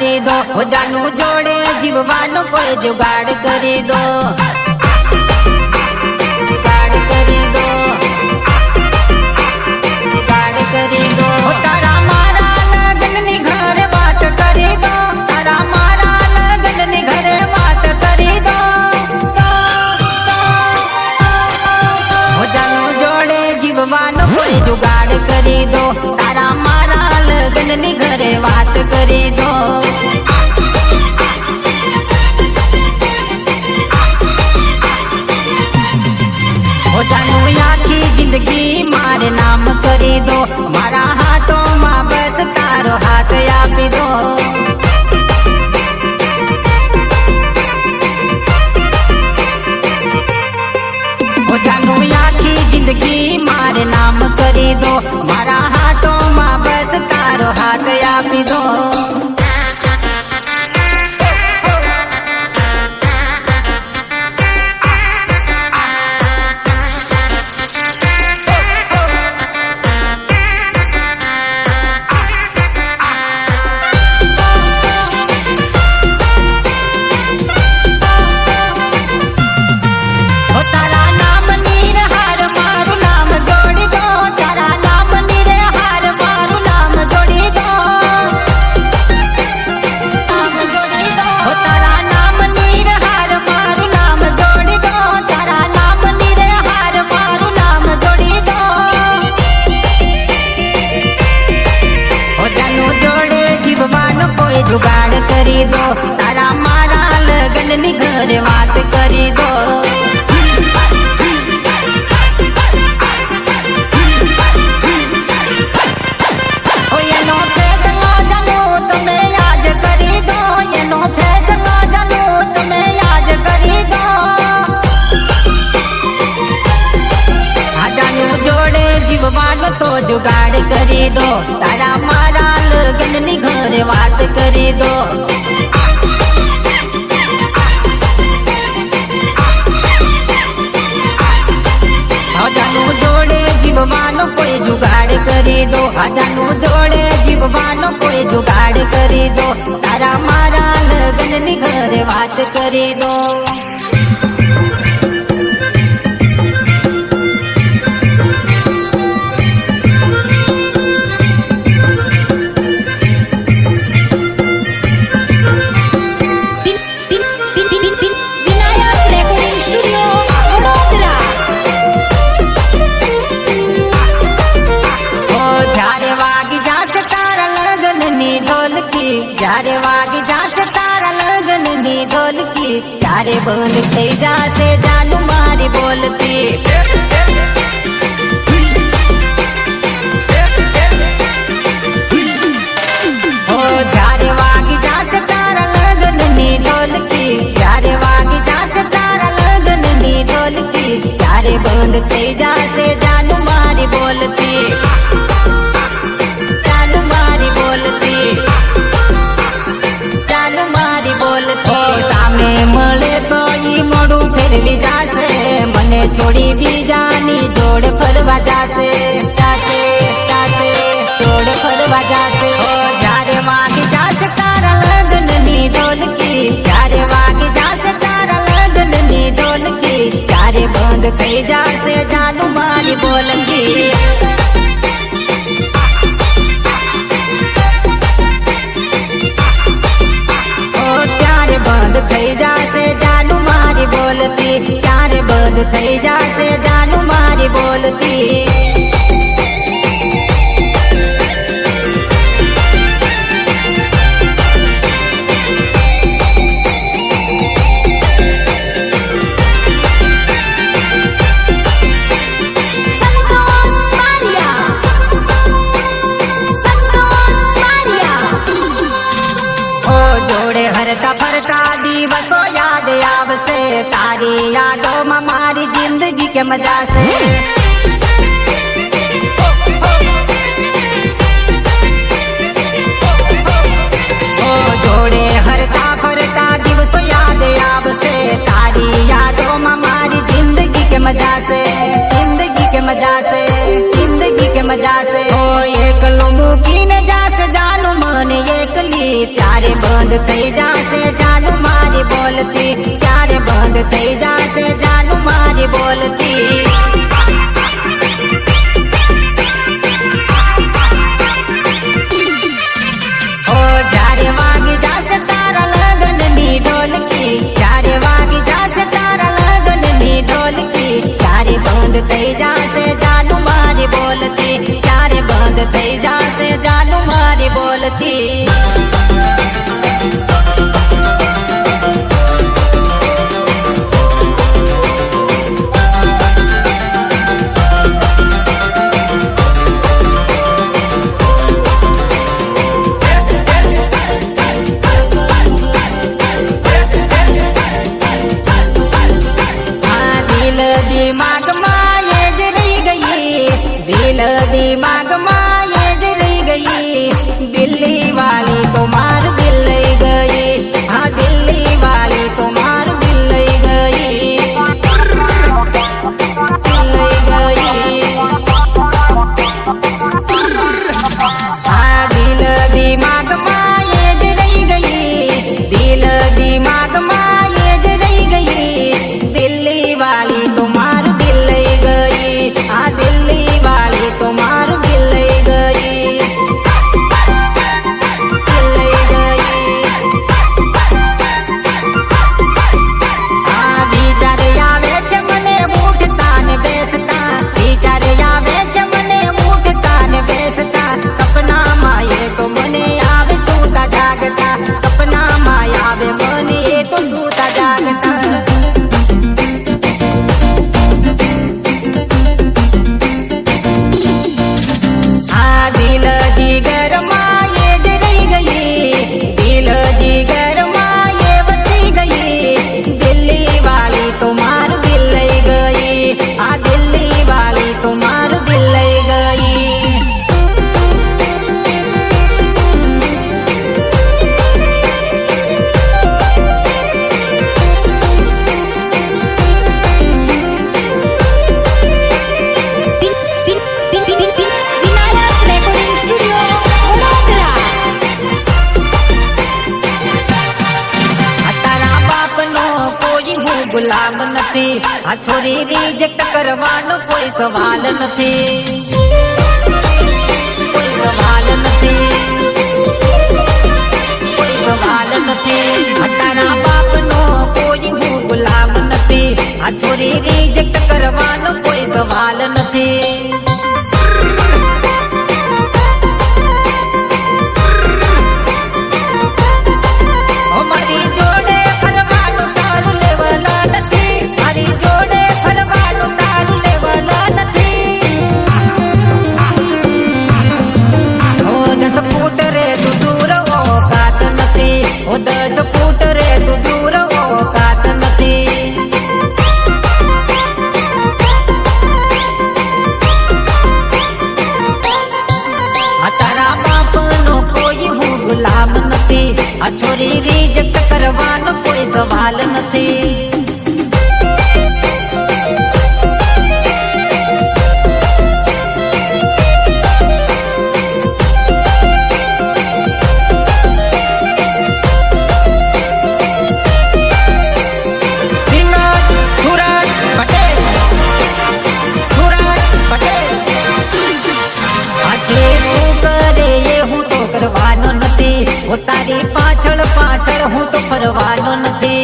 કરી દો, હો જાનું જોડે જીવવાનો કોઈ જુગાડ કરી દો, જુગાડ કરી દો, જુગાડ કરી દો. તારા મારા લગ્નની ઘરે વાત કરી દો, તારા મારા લગ્નની ઘરે વાત કરી દો. હો જાનું જોડે જીવવાનો કોઈ જુગાડ કરી દો, તારા મારા લગ્નની ઘરે વાત કરી દો. હો જાનું આખી જિંદગી મારે નામ કરી દો, મારા હાથોમાં બસ તારો હાથ આપી દો. હો જાનું આખી જિંદગી મારે નામ કરી દો, મારા હાથોમાં બસ તારો હાથ આપી દો. જુગાડ કરી દો, તારા મારા લગ્નની ઘરે વાત કરી દો. એનો ફેસલો જાનું તમે યાદ કરી દો, એનો ફેસલો જાનું તમે યાદ કરી દો. આ જાનું જોડે જીવવાનો તો જુગાડ કરી દો, તારા મારા લગ્નની ઘરે વાત કરી દો. આજાનું જોડે જીવવાનો કોઈ જુગાડ કરી દો, આજાનું જોડે જીવવાનો કોઈ જુગાડ કરી દો, તારા મારા લગ્નની ઘરે વાત કરી દો. જ્યારે વાગી જાશે તારા લગ્નની ઢોલકી, ત્યારે બંધ થઈ જાશે જાનું મારી બોલતી. ઓ જ્યારે વાગી જાશે તારા લગ્નની ઢોલકી, જ્યારે વાગી જાશે તારા લગ્નની ઢોલકી, ત્યારે બંધ થઈ જાશે જાનું મારી બોલતી, જાનું મારી બોલતી, જાનું મારી બોલતી. સામે મળે તો ઈ મોઢું ફેરવી જાશે, મને છોડી બીજાની જોડે ફરવા જાશે, જાશે જાશે જોડે ફરવા જાશે. જ્યારે વાગી જાશે તારા લગ્નની ઢોલકી, જ્યારે વાગી જાશે તારા લગ્નની ઢોલકી, ત્યારે બંધ થઈ જાશે જાનું મારી બોલતી. બંધ થઈ જાશે જાનું મારી બોલતી, ત્યારે બંધ થઈ જાશે જાનું મારી બોલતી. હરતા ફરતા દિવસો યાદ આવશે, તારી યાદોમાં મારી જિંદગી કેમ જાશે. જોડે હરતા ફરતા દિવસો યાદ આવશે, તારી યાદોમાં મારી જિંદગી કેમ જાશે, જિંદગી કેમ જાશે, જિંદગી કેમ જાશે. એકલો મૂકીને જાશે જાનું મને એકલી, ત્યારે બંધ થઈ જાશે જાનું મારી બોલતી, ક્યારે બંધ થઈ જાશે જાનું મારી બોલતી. ઓ જ્યારે વાગી જાશે તારા લગ્નની ઢોલકી, જ્યારે વાગી જાશે તારા લગ્નની ઢોલકી, ક્યારે બંધ થઈ જાશે જાનું મારી બોલતી, ક્યારે બંધ થઈ જાશે જાનું મારી બોલતી. દિમાગમાં એ જ રહી ગઈ, દિલ દિમાગમાં એ જ રહી ગઈ, દિલ્હી વાલી તો માર દિલ લઈ ગઈ, હા દિલ્હી વાલી તો માર દિલ લઈ ગઈ, દિલ લઈ ગઈ. હા દિલ દિમાગમાં એ જ રહી ગઈ, દિલ દિમાગમાં એ જ રહી ગઈ, દિલ્હી વાલી તો માર દિલ લઈ ગઈ, આ દિલ્હી વાલી તો માર દિલ લઈ ગઈ, દિલ લઈ ગઈ. આ વિચાર આવે છે મને ઉઠતા ને બેસતા, વિચાર આવે છે મને ઉઠતા ને બેસતા, સપનામાં એ તો મને આવે સૂતા જાગતા, સપનામાં આવે મને એ તો સૂતા જાગતા. ગુલામ નથી, આ છોરી રિજેક્ટ કરવાનો કોઈ સવાલ નથી, કોઈ સવાલ નથી, કોઈ સવાલ નથી. તારા બાપનો કોઈ હું ગુલામ નથી, આ છોરી રિજેક્ટ કરવાનો કોઈ સવાલ નથી. મારી જોડે ફરવાનું તારું લેવલા નથી, મારી જોડે ફરવાનું તારું લેવલા નથી. ઓ 10 ફૂટ રે તું દૂર ઓકાત નથી, ઓ 10 ફૂટ રે તું દૂર ઓકાત નથી. તારા બાપનો કોઈ હું ગુલામ નથી, આ છોરી રિજેક્ટ કરવાનો કોઈ સવાલ નથી. તારી પાછળ પાછળ હું તો ફરવાનો નથી,